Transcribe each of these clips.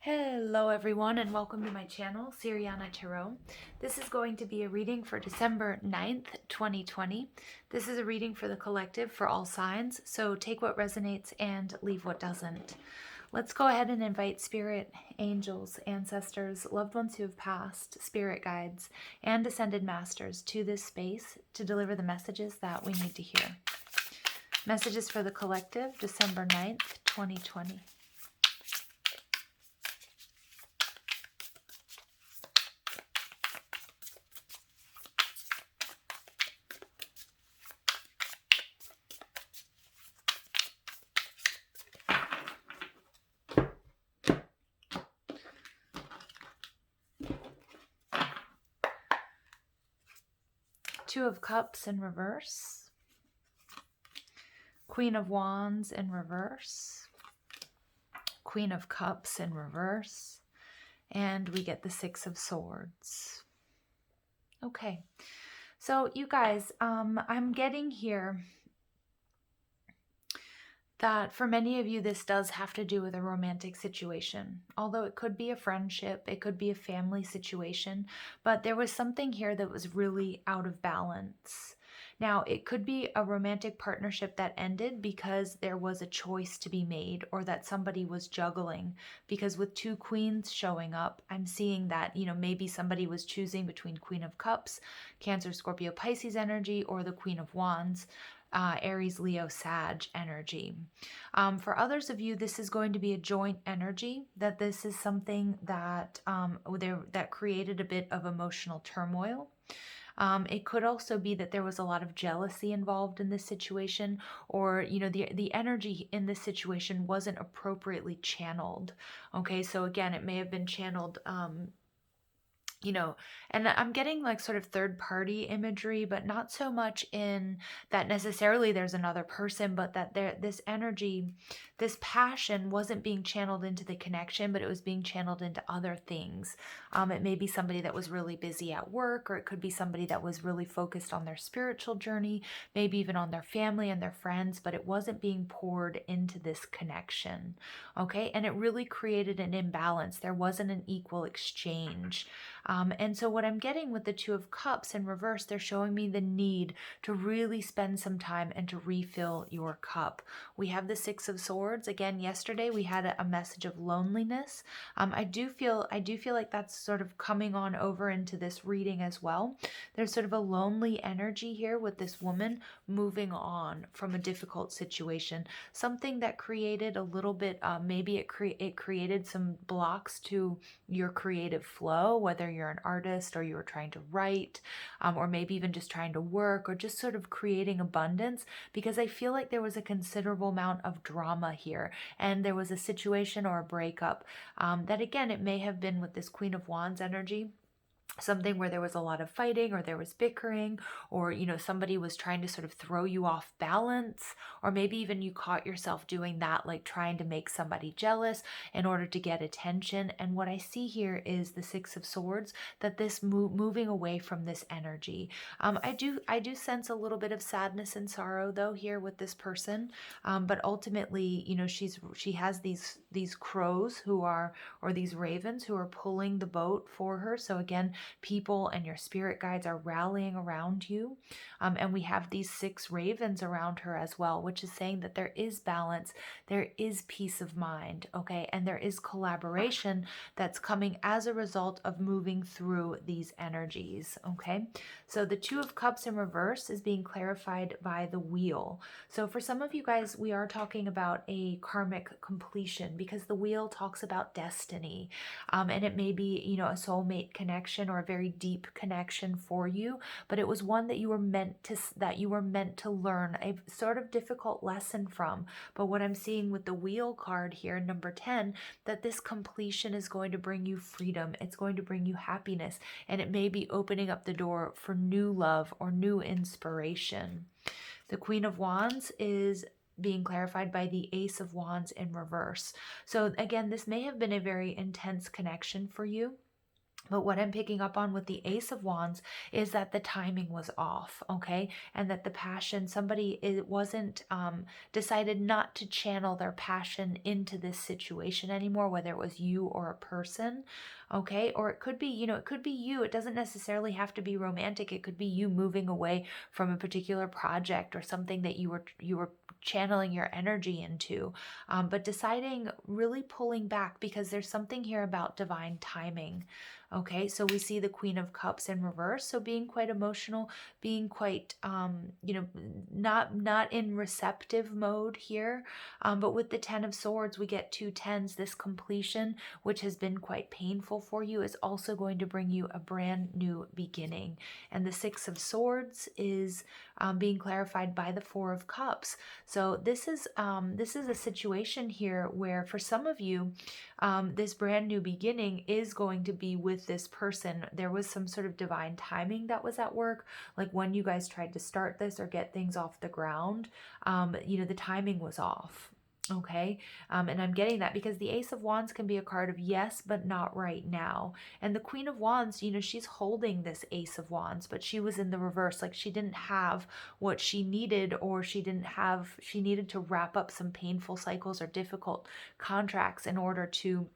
Hello everyone and welcome to my channel, Siriana Tarot. This is going to be a reading for December 9th, 2020. This is a reading for the collective for all signs, so take what resonates and leave what doesn't. Let's go ahead and invite spirit, angels, ancestors, loved ones who have passed, spirit guides, and ascended masters to this space to deliver the messages that we need to hear. Messages for the collective, December 9th, 2020. Two of Cups in reverse, Queen of Wands in reverse, Queen of Cups in reverse, and we get the Six of Swords. Okay, so you guys, I'm getting here that for many of you, this does have to do with a romantic situation. Although it could be a friendship, it could be a family situation, but there was something here that was really out of balance. Now, it could be a romantic partnership that ended because there was a choice to be made or that somebody was juggling. Because with two queens showing up, I'm seeing that, maybe somebody was choosing between Queen of Cups, Cancer, Scorpio, Pisces energy, or the Queen of Wands, Aries, Leo, Sag energy. For others of you, this is going to be a joint energy, that this is something that that created a bit of emotional turmoil. It could also be that there was a lot of jealousy involved in this situation, or the energy in this situation wasn't appropriately channeled. Okay, so again, it may have been channeled and I'm getting like sort of third party imagery, but not so much in that necessarily there's another person, but that this energy, this passion wasn't being channeled into the connection, but it was being channeled into other things. It may be somebody that was really busy at work, or it could be somebody that was really focused on their spiritual journey, maybe even on their family and their friends, but it wasn't being poured into this connection. Okay, and it really created an imbalance. There wasn't an equal exchange. And so what I'm getting with the Two of Cups in reverse, they're showing me the need to really spend some time and to refill your cup. We have the Six of Swords. Again, yesterday we had a message of loneliness. I do feel like that's sort of coming on over into this reading as well. There's sort of a lonely energy here with this woman moving on from a difficult situation, something that created a little bit, maybe it created some blocks to your creative flow, whether you're an artist or you were trying to write, or maybe even just trying to work, or just sort of creating abundance, because I feel like there was a considerable amount of drama here, and there was a situation or a breakup that, again, it may have been with this Queen of Wands energy, something where there was a lot of fighting, or there was bickering, or somebody was trying to sort of throw you off balance, or maybe even you caught yourself doing that, like trying to make somebody jealous in order to get attention. And what I see here is the Six of Swords, that this moving away from this energy. I do sense a little bit of sadness and sorrow though here with this person, but ultimately, she has these crows who are, or these ravens who are pulling the boat for her. So again, people and your spirit guides are rallying around you. And we have these six ravens around her as well, which is saying that there is balance, there is peace of mind, okay? And there is collaboration that's coming as a result of moving through these energies, okay? So the Two of Cups in reverse is being clarified by the Wheel. So for some of you guys, we are talking about a karmic completion, because the Wheel talks about destiny. And it may be, a soulmate connection or a very deep connection for you, but it was one that you were meant to learn a sort of difficult lesson from. But what I'm seeing with the Wheel card here, number 10, that this completion is going to bring you freedom. It's going to bring you happiness, and it may be opening up the door for new love or new inspiration. The Queen of Wands is being clarified by the Ace of Wands in reverse. So again, this may have been a very intense connection for you. But what I'm picking up on with the Ace of Wands is that the timing was off, okay? And that the passion, somebody, it wasn't decided not to channel their passion into this situation anymore, whether it was you or a person, okay? Or it could be, it could be you. It doesn't necessarily have to be romantic. It could be you moving away from a particular project or something that you were channeling your energy into, but deciding, really pulling back, because there's something here about divine timing. Okay, so we see the Queen of Cups in reverse. So being quite emotional, being quite, not in receptive mode here. But with the Ten of Swords, we get two tens. This completion, which has been quite painful for you, is also going to bring you a brand new beginning. And the Six of Swords is being clarified by the Four of Cups. So this is a situation here where, for some of you, this brand new beginning is going to be with this person. There was some sort of divine timing that was at work, like when you guys tried to start this or get things off the ground, the timing was off. Okay, and I'm getting that because the Ace of Wands can be a card of yes, but not right now. And the Queen of Wands, she's holding this Ace of Wands, but she was in the reverse. Like she didn't have what she needed, or she needed to wrap up some painful cycles or difficult contracts in order to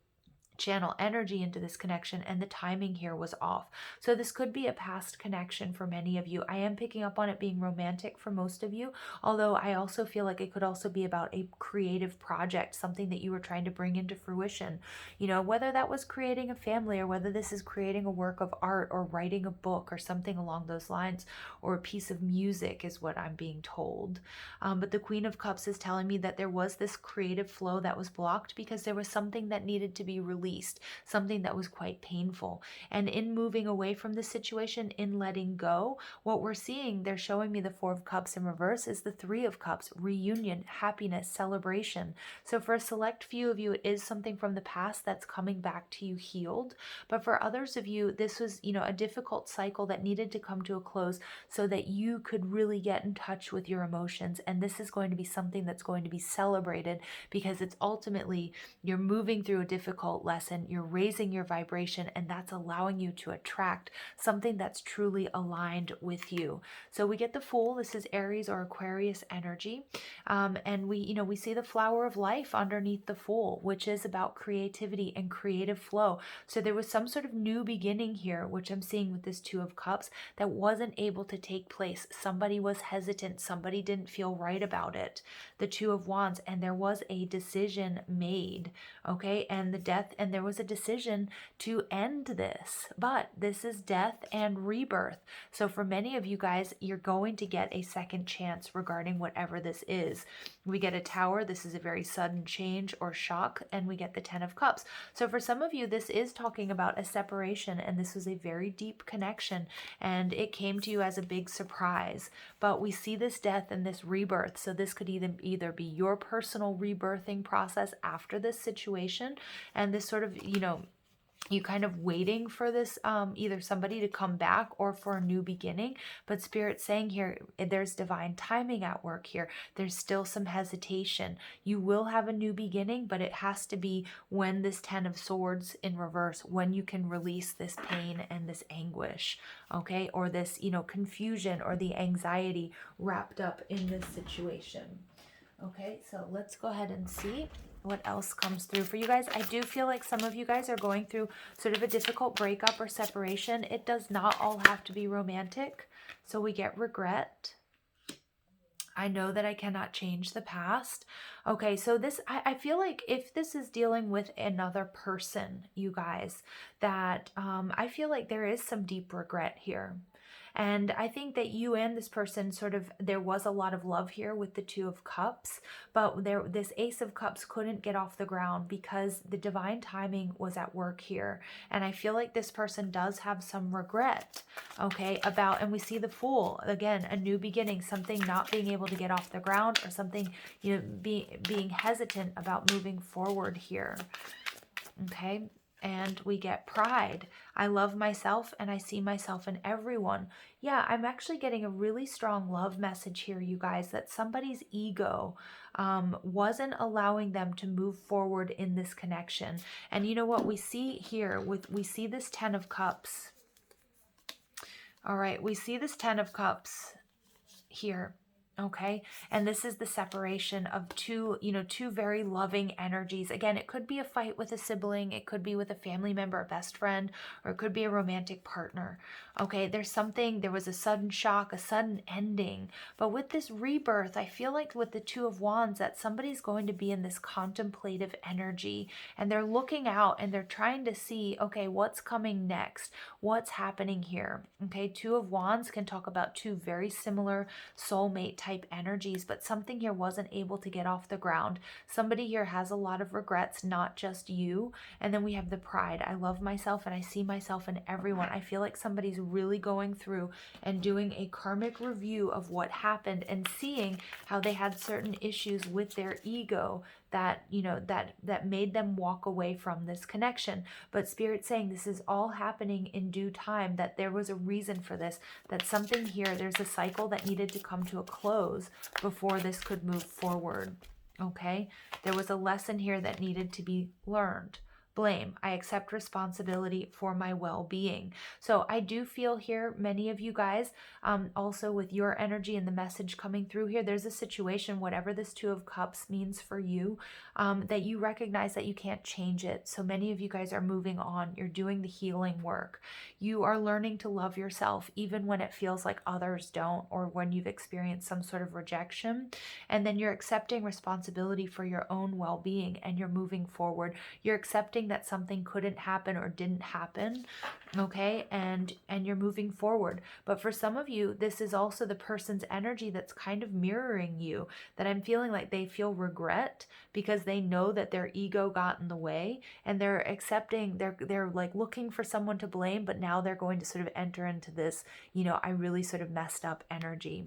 channel energy into this connection, and the timing here was off. So this could be a past connection for many of you. I am picking up on it being romantic for most of you, although I also feel like it could also be about a creative project, something that you were trying to bring into fruition, whether that was creating a family, or whether this is creating a work of art or writing a book or something along those lines, or a piece of music is what I'm being told. But the Queen of Cups is telling me that there was this creative flow that was blocked because there was something that needed to be released, something that was quite painful. And in moving away from the situation, in letting go, what we're seeing, they're showing me the Four of Cups in reverse, is the Three of Cups, reunion, happiness, celebration. So for a select few of you, it is something from the past that's coming back to you healed. But for others of you, this was, a difficult cycle that needed to come to a close so that you could really get in touch with your emotions. And this is going to be something that's going to be celebrated, because it's ultimately, you're moving through a difficult lesson, you're raising your vibration, and that's allowing you to attract something that's truly aligned with you. So we get the Fool. This is Aries or Aquarius energy. And we see the flower of life underneath the Fool, which is about creativity and creative flow. So there was some sort of new beginning here, which I'm seeing with this Two of Cups, that wasn't able to take place. Somebody was hesitant. Somebody didn't feel right about it. The Two of Wands, and there was a decision made, okay? And there was a decision to end this. But this is death and rebirth. So for many of you guys, you're going to get a second chance regarding whatever this is. We get a Tower. This is a very sudden change or shock, and we get the Ten of Cups. So for some of you, this is talking about a separation, and this was a very deep connection, and it came to you as a big surprise. But we see this death and this rebirth. So this could either be your personal rebirthing process after this situation, and this sort of, you kind of waiting for this, either somebody to come back or for a new beginning. But Spirit's saying here, there's divine timing at work here. There's still some hesitation. You will have a new beginning, but it has to be when this Ten of Swords in reverse, when you can release this pain and this anguish, okay? Or this, confusion or the anxiety wrapped up in this situation. Okay, so let's go ahead and see what else comes through for you guys. I do feel like some of you guys are going through sort of a difficult breakup or separation. It does not all have to be romantic. So we get regret. I know that I cannot change the past. Okay, so this, I feel like if this is dealing with another person, you guys, that I feel like there is some deep regret here. And I think that you and this person there was a lot of love here with the Two of Cups, but this Ace of Cups couldn't get off the ground because the divine timing was at work here. And I feel like this person does have some regret, okay, and we see the Fool, again, a new beginning, something not being able to get off the ground, or something, being hesitant about moving forward here, okay? And we get pride. I love myself and I see myself in everyone. Yeah, I'm actually getting a really strong love message here, you guys, that somebody's ego wasn't allowing them to move forward in this connection. And you know what we see here we see this 10 of Cups. All right, we see this 10 of Cups here. Okay. And this is the separation of two very loving energies. Again, it could be a fight with a sibling. It could be with a family member, a best friend, or it could be a romantic partner. Okay. There was a sudden shock, a sudden ending. But with this rebirth, I feel like with the Two of Wands that somebody's going to be in this contemplative energy and they're looking out and they're trying to see, okay, what's coming next? What's happening here? Okay. Two of Wands can talk about two very similar soulmate type energies, but something here wasn't able to get off the ground. Somebody here has a lot of regrets, not just you. And then we have the pride. I love myself and I see myself in everyone. I feel like somebody's really going through and doing a karmic review of what happened and seeing how they had certain issues with their ego that that made them walk away from this connection. But Spirit's saying this is all happening in due time, that there was a reason for this, that something here, there's a cycle that needed to come to a close before this could move forward. Okay, there was a lesson here that needed to be learned. Blame. I accept responsibility for my well-being. So I do feel here, many of you guys, also with your energy and the message coming through here, there's a situation, whatever this Two of Cups means for you, that you recognize that you can't change it. So many of you guys are moving on. You're doing the healing work. You are learning to love yourself, even when it feels like others don't, or when you've experienced some sort of rejection. And then you're accepting responsibility for your own well-being and you're moving forward. You're accepting that something couldn't happen or didn't happen, okay, and you're moving forward. But for some of you, this is also the person's energy that's kind of mirroring you, that I'm feeling like they feel regret because they know that their ego got in the way and they're accepting, they're like looking for someone to blame, but now they're going to sort of enter into this, I really sort of messed up energy.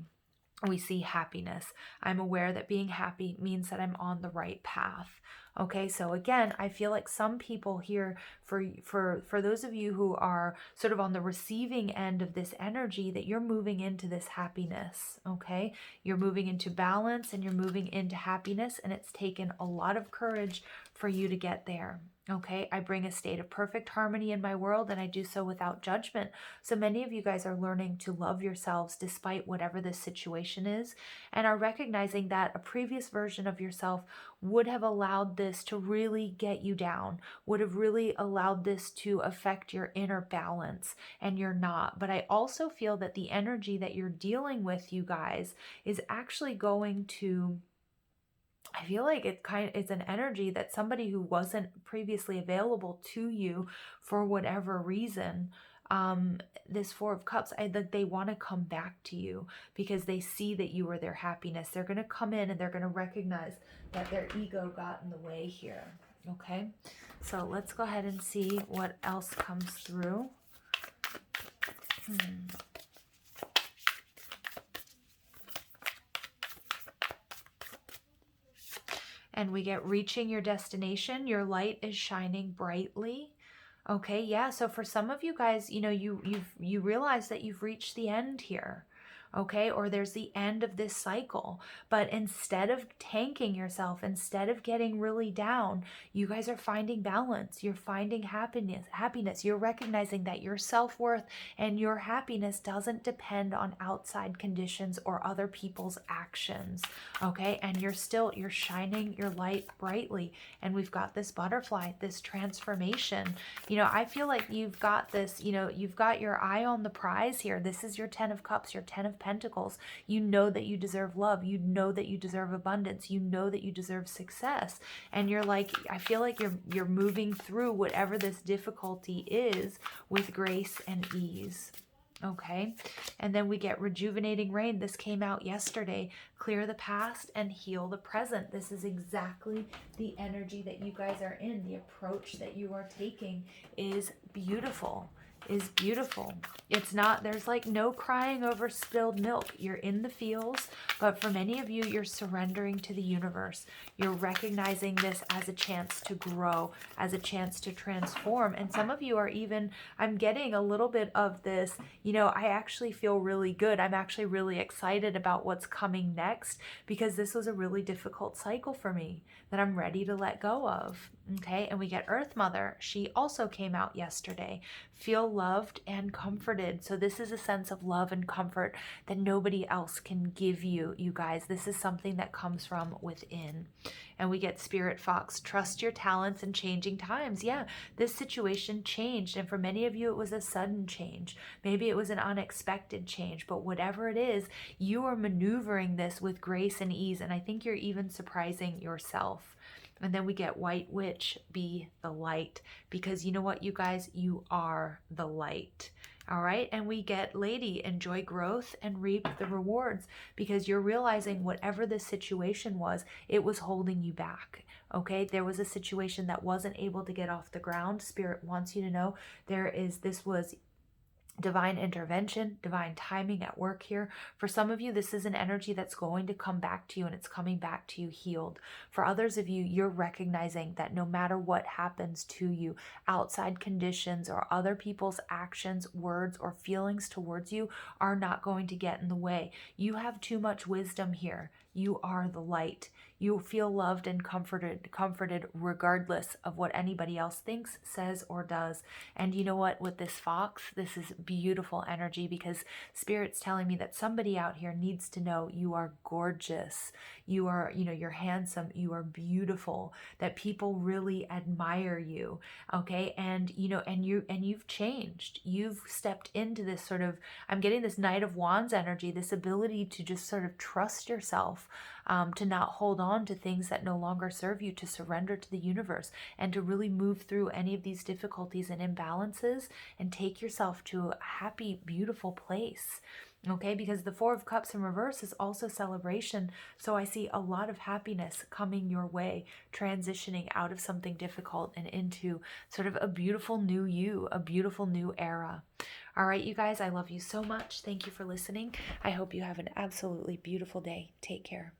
We see happiness. I'm aware that being happy means that I'm on the right path. Okay, so again, I feel like some people here, for those of you who are sort of on the receiving end of this energy, that you're moving into this happiness, okay? You're moving into balance and you're moving into happiness, and it's taken a lot of courage for you to get there. Okay, I bring a state of perfect harmony in my world and I do so without judgment. So many of you guys are learning to love yourselves despite whatever this situation is, and are recognizing that a previous version of yourself would have allowed this to really get you down, would have really allowed this to affect your inner balance, and you're not. But I also feel that the energy that you're dealing with, you guys, is actually going to, I feel like it's an energy that somebody who wasn't previously available to you for whatever reason, this Four of Cups, that they want to come back to you because they see that you are their happiness. They're going to come in and they're going to recognize that their ego got in the way here. Okay, so let's go ahead and see what else comes through. And we get reaching your destination. Your light is shining brightly. Okay, yeah. So for some of you guys, you realize that you've reached the end here. Okay, or there's the end of this cycle. But instead of tanking yourself, instead of getting really down, you guys are finding balance. You're finding happiness. You're recognizing that your self-worth and your happiness doesn't depend on outside conditions or other people's actions. Okay, and you're shining your light brightly. And we've got this butterfly, this transformation. I feel like you've got this, you've got your eye on the prize here. This is your 10 of Cups, your 10 of Pentacles. You know that you deserve love. You know that you deserve abundance. You know that you deserve success. And you're like, I feel like you're moving through whatever this difficulty is with grace and ease. Okay, and then we get rejuvenating rain. This came out yesterday. Clear the past and heal the present. This is exactly the energy that you guys are in. The approach that you are taking is beautiful. is beautiful. It's not, there's like no crying over spilled milk. You're in the feels, but for many of you, you're surrendering to the universe. You're recognizing this as a chance to grow, as a chance to transform. And some of you are even, I'm getting a little bit of this, you know, I actually feel really good. I'm actually really excited about what's coming next because this was a really difficult cycle for me that I'm ready to let go of. Okay, and we get Earth Mother. She also came out yesterday. Feel loved and comforted. So this is a sense of love and comfort that nobody else can give you, you guys. This is something that comes from within. And we get Spirit Fox. Trust your talents in changing times. Yeah, this situation changed. And for many of you, it was a sudden change. Maybe it was an unexpected change. But whatever it is, you are maneuvering this with grace and ease. And I think you're even surprising yourself. And then we get White Witch, be the light. Because you know what, you guys? You are the light. All right. And we get Lady, enjoy growth and reap the rewards. Because you're realizing whatever this situation was, it was holding you back. Okay. There was a situation that wasn't able to get off the ground. Spirit wants you to know this was divine intervention, divine timing at work here. For some of you, this is an energy that's going to come back to you, and it's coming back to you healed. For others of you, you're recognizing that no matter what happens to you, outside conditions or other people's actions, words, or feelings towards you are not going to get in the way. You have too much wisdom here. You are the light. You feel loved and comforted regardless of what anybody else thinks, says, or does. And you know what? With this fox, this is beautiful energy because Spirit's telling me that somebody out here needs to know you are gorgeous. You are, you're handsome. You are beautiful. That people really admire you. Okay. And, you've changed. You've stepped into this sort of, I'm getting this Knight of Wands energy, this ability to just sort of trust yourself, to not hold on to things that no longer serve you, to surrender to the universe, and to really move through any of these difficulties and imbalances and take yourself to a happy, beautiful place. Okay, because the Four of Cups in reverse is also celebration. So I see a lot of happiness coming your way, transitioning out of something difficult and into sort of a beautiful new you, a beautiful new era. All right, you guys, I love you so much. Thank you for listening. I hope you have an absolutely beautiful day. Take care.